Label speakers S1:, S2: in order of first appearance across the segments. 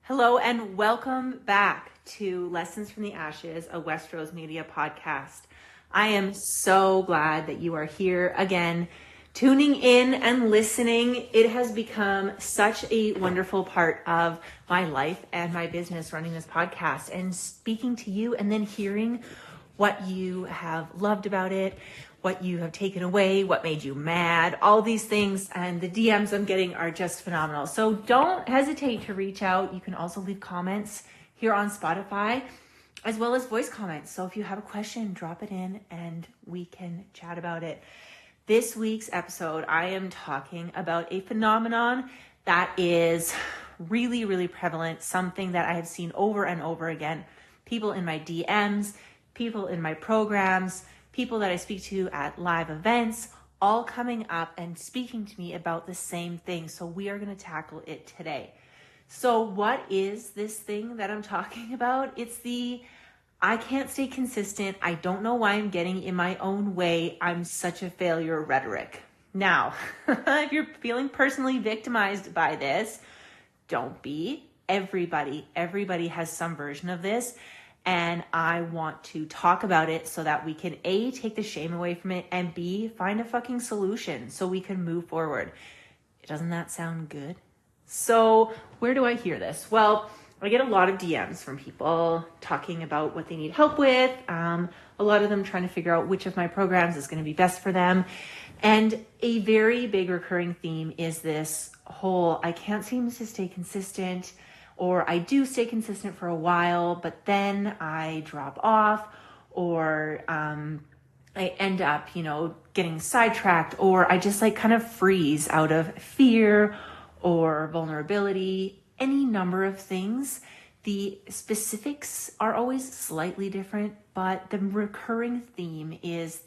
S1: Hello and welcome back to Lessons from the Ashes, a West Rose Media podcast. I am so glad that you are here again, tuning in and listening. It has become such a wonderful part of my life and my business, running this podcast and speaking to you and then hearing what you have loved about it, what you have taken away, what made you mad, all these things. And the DMs I'm getting are just phenomenal. So don't hesitate to reach out. You can also leave comments here on Spotify, as well as voice comments. So if you have a question, drop it in and we can chat about it. This week's episode, I am talking about a phenomenon that is really, really prevalent, something that I have seen over and over again. People in my DMs, people in my programs, people that I speak to at live events, all coming up and speaking to me about the same thing. So we are going to tackle it today. So what is this thing that I'm talking about? It's the I can't stay consistent. I don't know why I'm getting in my own way. I'm such a failure rhetoric. Now, if you're feeling personally victimized by this, don't be. Everybody has some version of this. And I want to talk about it so that we can A, take the shame away from it, and B, find a fucking solution so we can move forward. Doesn't that sound good? So where do I hear this? Well, I get a lot of DMs from people talking about what they need help with. A lot of them trying to figure out which of my programs is going to be best for them. And a very big recurring theme is this whole, I can't seem to stay consistent, or I do stay consistent for a while, but then I drop off, or I end up, getting sidetracked, or I just kind of freeze out of fear or vulnerability, any number of things. The specifics are always slightly different, but the recurring theme is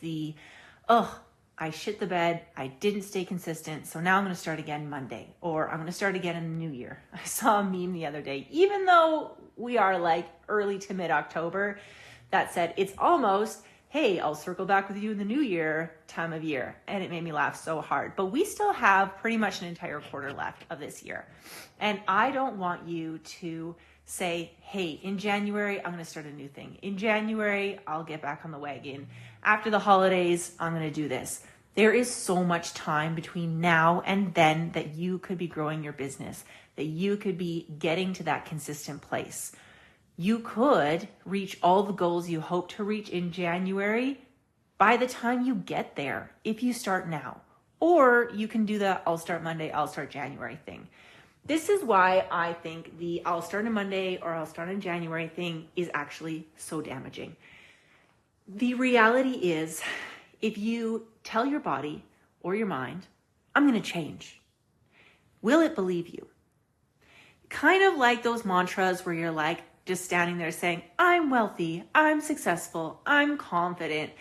S1: I shit the bed, I didn't stay consistent, so now I'm going to start again Monday, or I'm going to start again in the new year. I saw a meme the other day, even though we are early to mid-October, that said, it's almost, hey, I'll circle back with you in the new year time of year. And it made me laugh so hard. But we still have pretty much an entire quarter left of this year. And I don't want you to say, hey, in January, I'm going to start a new thing. In January, I'll get back on the wagon. After the holidays, I'm going to do this. There is so much time between now and then that you could be growing your business, that you could be getting to that consistent place. You could reach all the goals you hope to reach in January by the time you get there, if you start now. Or you can do the I'll start Monday, I'll start January thing. This is why I think the I'll start on Monday or I'll start in January thing is actually so damaging. The reality is, if you tell your body or your mind, I'm going to change, will it believe you? Kind of like those mantras where you're just standing there saying, I'm wealthy, I'm successful, I'm confident,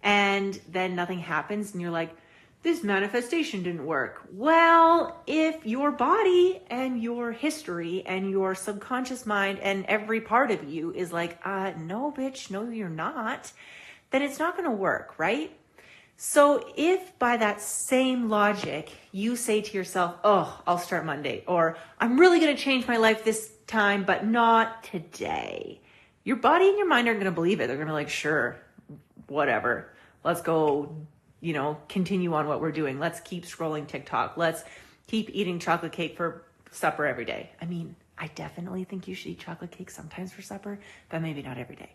S1: and then nothing happens and you're like, this manifestation didn't work. Well, if your body and your history and your subconscious mind and every part of you is no, bitch, no, you're not, then it's not going to work, right? So if by that same logic, you say to yourself, oh, I'll start Monday, or I'm really going to change my life this time, but not today, your body and your mind aren't going to believe it. They're going to be like, sure, whatever. Let's go, continue on what we're doing. Let's keep scrolling TikTok. Let's keep eating chocolate cake for supper every day. I mean, I definitely think you should eat chocolate cake sometimes for supper, but maybe not every day.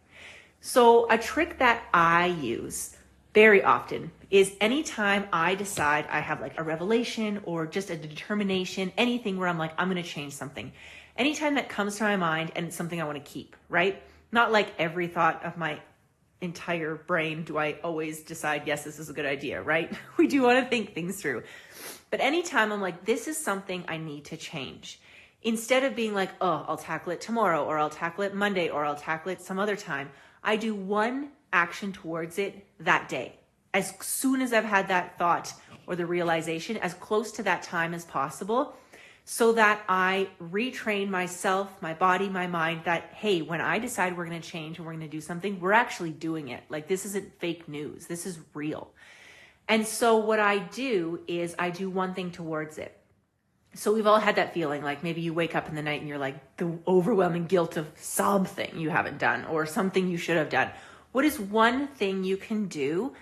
S1: So a trick that I use very often is anytime I decide I have a revelation or just a determination, anything where I'm I'm going to change something. Anytime that comes to my mind and it's something I want to keep, right? Not every thought of my entire brain do I always decide, yes, this is a good idea, right? We do want to think things through. But anytime I'm this is something I need to change. Instead of being oh, I'll tackle it tomorrow, or I'll tackle it Monday, or I'll tackle it some other time, I do one action towards it that day. As soon as I've had that thought or the realization, as close to that time as possible, so that I retrain myself, my body, my mind that, hey, when I decide we're going to change and we're going to do something, we're actually doing it. This isn't fake news. This is real. And so what I do is I do one thing towards it. So we've all had that feeling, like maybe you wake up in the night and you're like the overwhelming guilt of something you haven't done or something you should have done. What is one thing you can do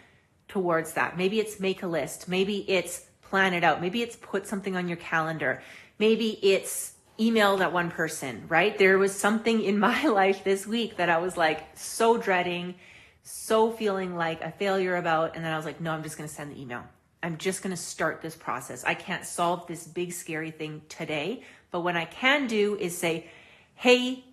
S1: towards that? Maybe it's make a list. Maybe it's plan it out. Maybe it's put something on your calendar. Maybe it's email that one person, right? There was something in my life this week that I was like so dreading, so feeling like a failure about. And then I was like, no, I'm just going to send the email. I'm just going to start this process. I can't solve this big scary thing today, but what I can do is say, hey,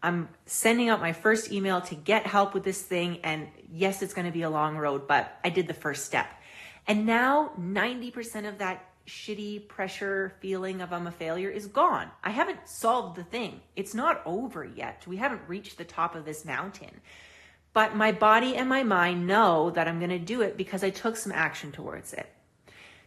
S1: I'm sending out my first email to get help with this thing. And yes, it's going to be a long road, but I did the first step. And now 90% of that shitty pressure feeling of I'm a failure is gone. I haven't solved the thing. It's not over yet. We haven't reached the top of this mountain. But my body and my mind know that I'm going to do it because I took some action towards it.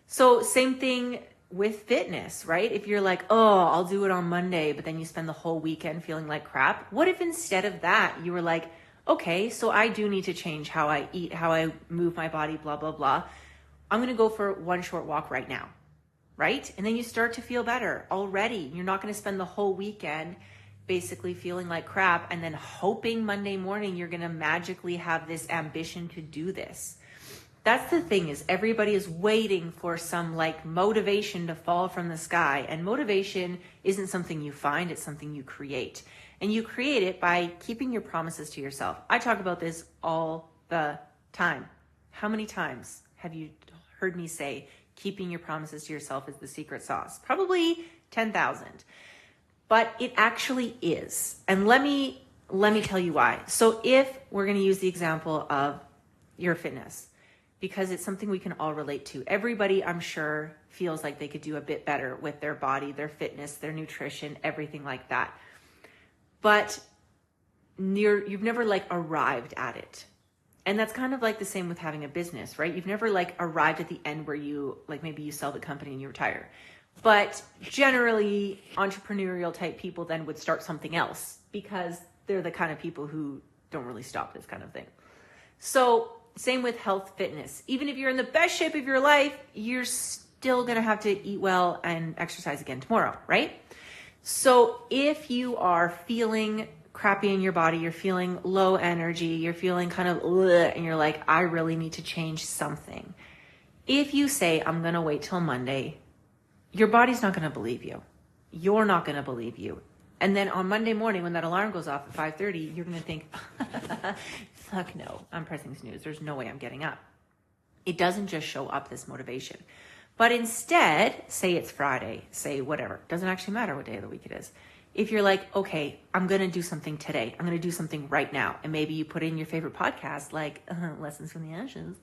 S1: So same thing with fitness, right? If you're like, oh, I'll do it on Monday, but then you spend the whole weekend feeling like crap. What if instead of that, you were like, okay, so I do need to change how I eat, how I move my body, blah, blah, blah. I'm going to go for one short walk right now, right? And then you start to feel better already. You're not going to spend the whole weekend basically feeling like crap and then hoping Monday morning you're going to magically have this ambition to do this. That's the thing, is everybody is waiting for some like motivation to fall from the sky. And motivation isn't something you find, it's something you create. And you create it by keeping your promises to yourself. I talk about this all the time. How many times have you heard me say keeping your promises to yourself is the secret sauce? Probably 10,000. But it actually is. And let me tell you why. So if we're going to use the example of your fitness, because it's something we can all relate to. Everybody, I'm sure, feels like they could do a bit better with their body, their fitness, their nutrition, everything like that. But you've never like arrived at it. And that's kind of like the same with having a business, right? You've never like arrived at the end where you like maybe you sell the company and you retire. But generally entrepreneurial type people then would start something else because they're the kind of people who don't really stop this kind of thing. So same with health, fitness. Even if you're in the best shape of your life, you're still going to have to eat well and exercise again tomorrow, right? So if you are feeling crappy in your body, you're feeling low energy, you're feeling kind of and you're like, I really need to change something. If you say, I'm going to wait till Monday, your body's not going to believe you. You're not going to believe you. And then on Monday morning, when that alarm goes off at 5:30, you're going to think, fuck no, I'm pressing snooze. There's no way I'm getting up. It doesn't just show up, this motivation. But instead, say it's Friday, say whatever. It doesn't actually matter what day of the week it is. If you're like, okay, I'm going to do something today. I'm going to do something right now. And maybe you put in your favorite podcast, like Lessons from the Ashes,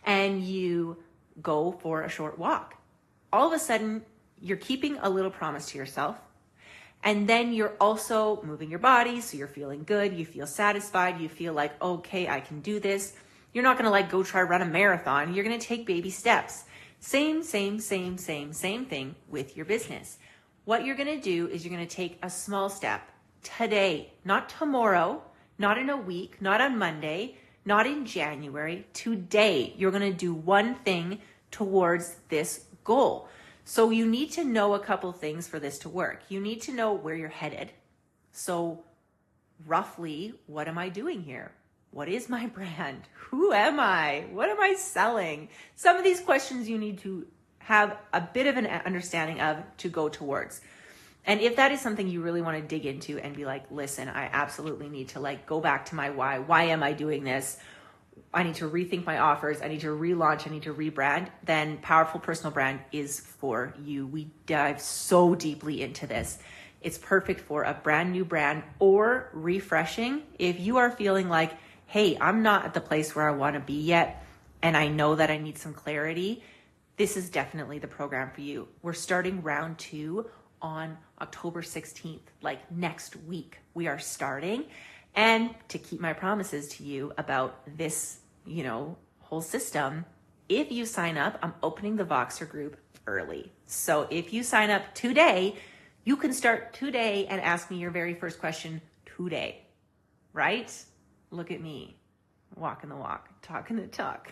S1: and you go for a short walk. All of a sudden, you're keeping a little promise to yourself. And then you're also moving your body. So you're feeling good. You feel satisfied. You feel like, okay, I can do this. You're not going to like go try run a marathon. You're going to take baby steps. Same thing with your business. What you're going to do is you're going to take a small step today, not tomorrow, not in a week, not on Monday, not in January. Today, you're going to do one thing towards this goal. So you need to know a couple things for this to work. You need to know where you're headed. So roughly, what am I doing here? What is my brand? Who am I? What am I selling? Some of these questions you need to have a bit of an understanding of to go towards. And if that is something you really want to dig into and be like, listen, I absolutely need to like go back to my why. Why am I doing this? I need to rethink my offers. I need to relaunch. I need to rebrand. Then Powerful Personal Brand is for you. We dive so deeply into this. It's perfect for a brand new brand or refreshing. If you are feeling like, hey, I'm not at the place where I want to be yet, and I know that I need some clarity, this is definitely the program for you. We're starting round 2 on October 16th, like next week. We are starting. And to keep my promises to you about this, whole system, if you sign up, I'm opening the Voxer group early. So if you sign up today, you can start today and ask me your very first question today, right? Look at me, walking the walk, talking the talk.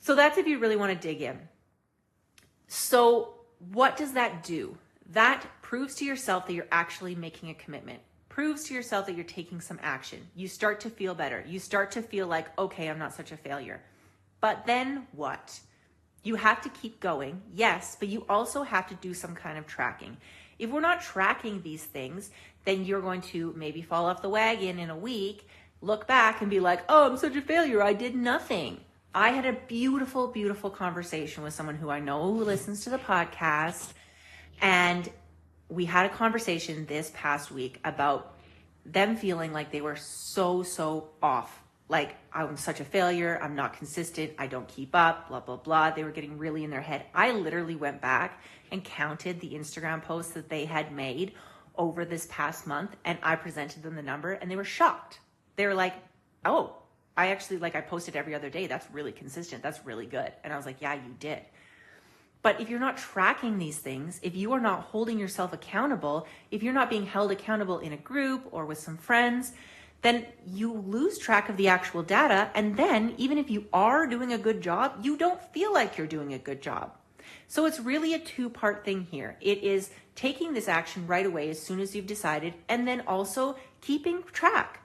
S1: So that's if you really want to dig in. So what does that do? That proves to yourself that you're actually making a commitment. Proves to yourself that you're taking some action. You start to feel better. You start to feel like, okay, I'm not such a failure. But then what? You have to keep going, yes, but you also have to do some kind of tracking. If we're not tracking these things, then you're going to maybe fall off the wagon in a week, look back and be like, oh, I'm such a failure. I did nothing. I had a beautiful, beautiful conversation with someone who I know who listens to the podcast. And we had a conversation this past week about them feeling like they were so off. Like, I'm such a failure. I'm not consistent. I don't keep up, blah, blah, blah. They were getting really in their head. I literally went back and counted the Instagram posts that they had made over this past month. And I presented them the number and they were shocked. They were like, oh, I actually, I posted every other day. That's really consistent. That's really good. And I was like, yeah, you did. But if you're not tracking these things, if you are not holding yourself accountable, if you're not being held accountable in a group or with some friends, then you lose track of the actual data. And then even if you are doing a good job, you don't feel like you're doing a good job. So it's really a two-part thing here. It is taking this action right away as soon as you've decided, and then also keeping track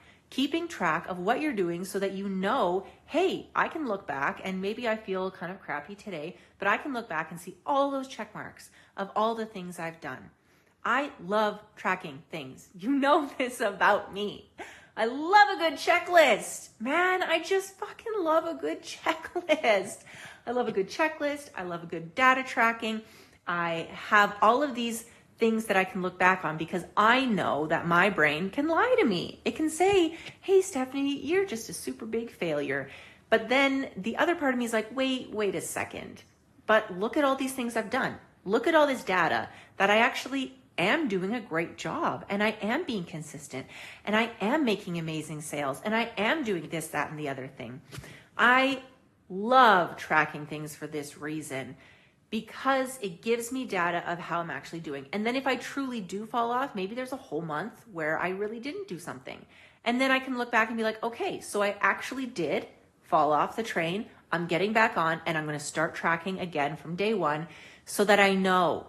S1: of what you're doing so that you know, hey, I can look back and maybe I feel kind of crappy today, but I can look back and see all those check marks of all the things I've done. I love tracking things. You know this about me. I love a good checklist. Man, I just fucking love a good checklist. I love a good checklist. I love a good data tracking. I have all of these things that I can look back on because I know that my brain can lie to me. It can say, hey, Stephanie, you're just a super big failure. But then the other part of me is like, wait a second. But look at all these things I've done. Look at all this data that I actually am doing a great job, and I am being consistent, and I am making amazing sales, and I am doing this, that, and the other thing. I love tracking things for this reason, because it gives me data of how I'm actually doing. And then if I truly do fall off, maybe there's a whole month where I really didn't do something. And then I can look back and be like, okay, so I actually did fall off the train. I'm getting back on, and I'm going to start tracking again from day one so that I know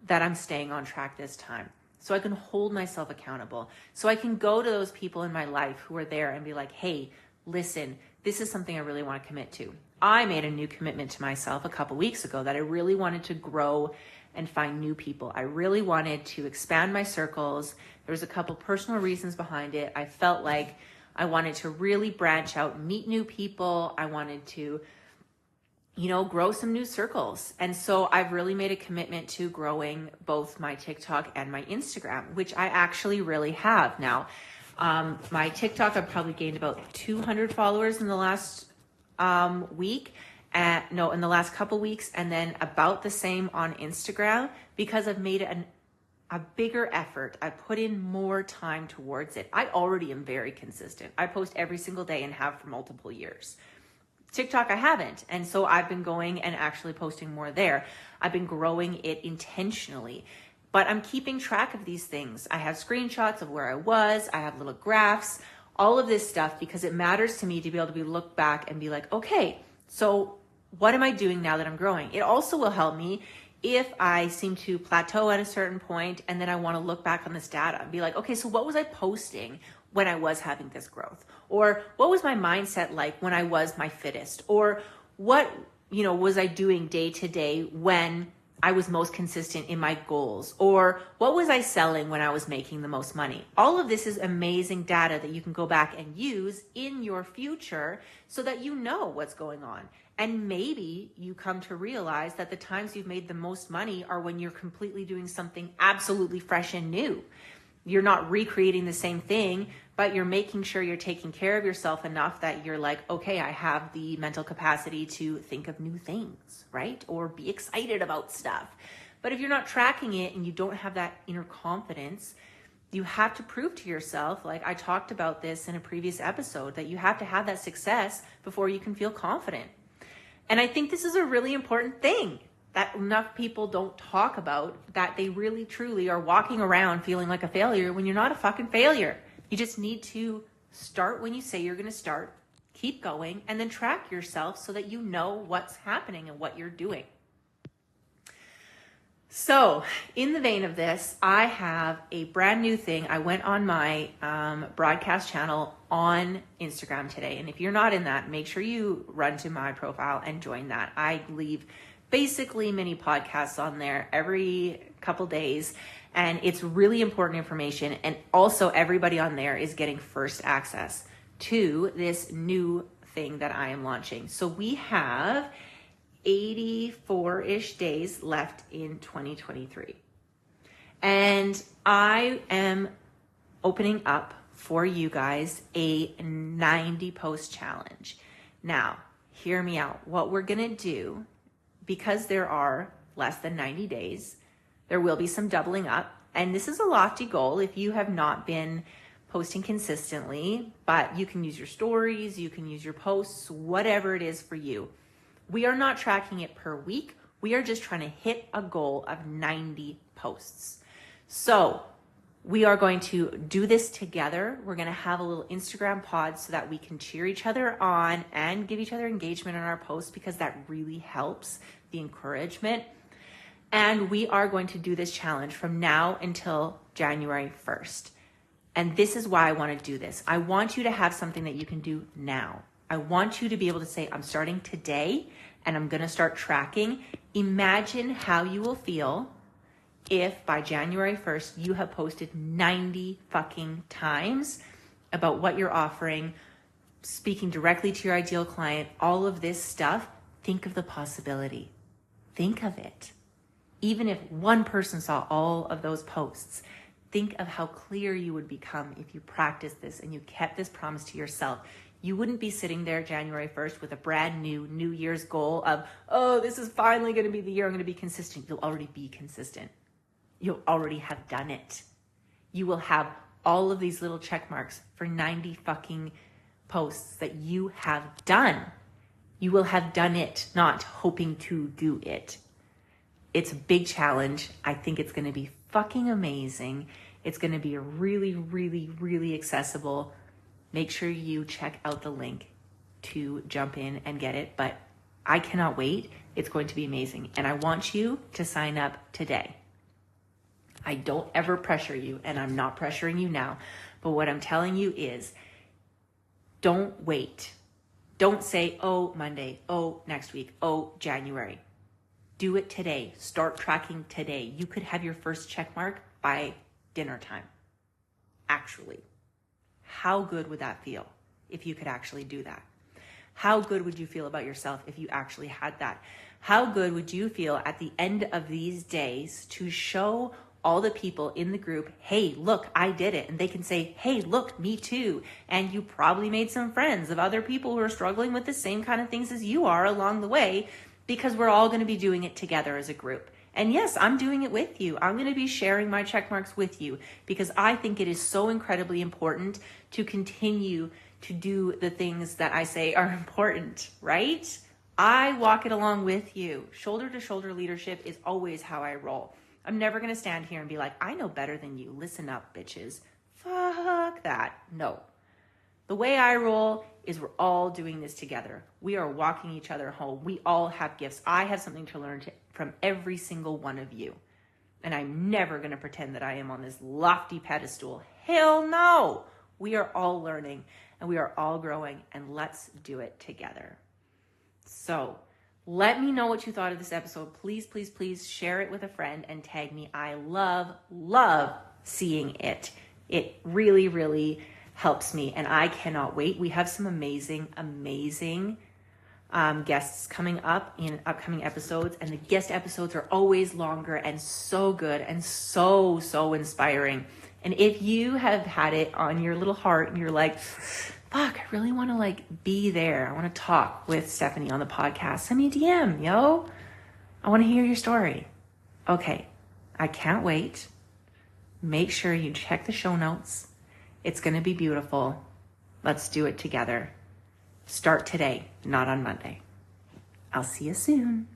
S1: that I'm staying on track this time. So I can hold myself accountable. So I can go to those people in my life who are there and be like, hey, listen, this is something I really want to commit to. I made a new commitment to myself a couple weeks ago that I really wanted to grow and find new people. I really wanted to expand my circles. There was a couple personal reasons behind it. I felt like I wanted to really branch out, meet new people. I wanted to, grow some new circles. And so I've really made a commitment to growing both my TikTok and my Instagram, which I actually really have now. My TikTok, I've probably gained about 200 followers in the last week. In the last couple weeks, and then about the same on Instagram because I've made a bigger effort. I put in more time towards it. I already am very consistent. I post every single day and have for multiple years. TikTok, I haven't. And so I've been going and actually posting more there. I've been growing it intentionally, but I'm keeping track of these things. I have screenshots of where I was. I have little graphs, all of this stuff, because it matters to me to be able to look back and be like, okay, so what am I doing now that I'm growing? It also will help me if I seem to plateau at a certain point and then I want to look back on this data and be like, okay, so what was I posting when I was having this growth? Or what was my mindset like when I was my fittest? Or what, was I doing day to day when I was most consistent in my goals? Or what was I selling when I was making the most money? All of this is amazing data that you can go back and use in your future so that you know what's going on. And maybe you come to realize that the times you've made the most money are when you're completely doing something absolutely fresh and new. You're not recreating the same thing, but you're making sure you're taking care of yourself enough that you're like, okay, I have the mental capacity to think of new things, right? Or be excited about stuff. But if you're not tracking it and you don't have that inner confidence, you have to prove to yourself, like I talked about this in a previous episode, that you have to have that success before you can feel confident. And I think this is a really important thing that enough people don't talk about, that they really truly are walking around feeling like a failure when you're not a fucking failure. You just need to start when you say you're going to start, keep going, and then track yourself so that you know what's happening and what you're doing. So in the vein of this, I have a brand new thing. I went on my broadcast channel on Instagram today. And if you're not in that, make sure you run to my profile and join that. I leave basically mini podcasts on there every couple days. And it's really important information. And also everybody on there is getting first access to this new thing that I am launching. So we have 84-ish days left in 2023. And I am opening up for you guys a 90 post challenge. Now, hear me out. What we're going to do, because there are less than 90 days, there will be some doubling up. And this is a lofty goal if you have not been posting consistently, but you can use your stories, you can use your posts, whatever it is for you. We are not tracking it per week. We are just trying to hit a goal of 90 posts. So we are going to do this together. We're going to have a little Instagram pod so that we can cheer each other on and give each other engagement on our posts, because that really helps the encouragement. And we are going to do this challenge from now until January 1st. And this is why I want to do this. I want you to have something that you can do now. I want you to be able to say, I'm starting today and I'm going to start tracking. Imagine how you will feel if by January 1st, you have posted 90 fucking times about what you're offering, speaking directly to your ideal client, all of this stuff. Think of the possibility. Think of it. Even if one person saw all of those posts, think of how clear you would become if you practiced this and you kept this promise to yourself. You wouldn't be sitting there January 1st with a brand new New Year's goal of, oh, this is finally going to be the year I'm going to be consistent. You'll already be consistent. You'll already have done it. You will have all of these little check marks for 90 fucking posts that you have done. You will have done it, not hoping to do it. It's a big challenge. I think it's going to be fucking amazing. It's going to be really, really, really accessible. Make sure you check out the link to jump in and get it. But I cannot wait. It's going to be amazing. And I want you to sign up today. I don't ever pressure you, and I'm not pressuring you now. But what I'm telling you is, don't wait. Don't say, oh, Monday, oh, next week, oh, January. Do it today. Start tracking today. You could have your first check mark by dinner time. Actually. How good would that feel if you could actually do that? How good would you feel about yourself if you actually had that? How good would you feel at the end of these days to show all the people in the group, hey, look, I did it. And they can say, hey, look, me too. And you probably made some friends of other people who are struggling with the same kind of things as you are along the way, because we're all going to be doing it together as a group. And yes, I'm doing it with you. I'm going to be sharing my check marks with you, because I think it is so incredibly important to continue to do the things that I say are important, right? I walk it along with you. Shoulder to shoulder leadership is always how I roll. I'm never going to stand here and be like, I know better than you. Listen up, bitches. Fuck that. No. The way I roll is we're all doing this together. We are walking each other home. We all have gifts. I have something to learn from every single one of you. And I'm never going to pretend that I am on this lofty pedestal. Hell no. We are all learning and we are all growing, and let's do it together. So let me know what you thought of this episode. Please, please, please share it with a friend and tag me. I love seeing it. It really, really helps me, and I cannot wait. We have some amazing guests coming up in upcoming episodes, and the guest episodes are always longer and so good and so inspiring. And if you have had it on your little heart and you're like, fuck, I really want to be there, I want to talk with Stephanie on the podcast, send me a DM, yo. I want to hear your story. Okay, I can't wait. Make sure you check the show notes. It's going to be beautiful. Let's do it together. Start today, not on Monday. I'll see you soon.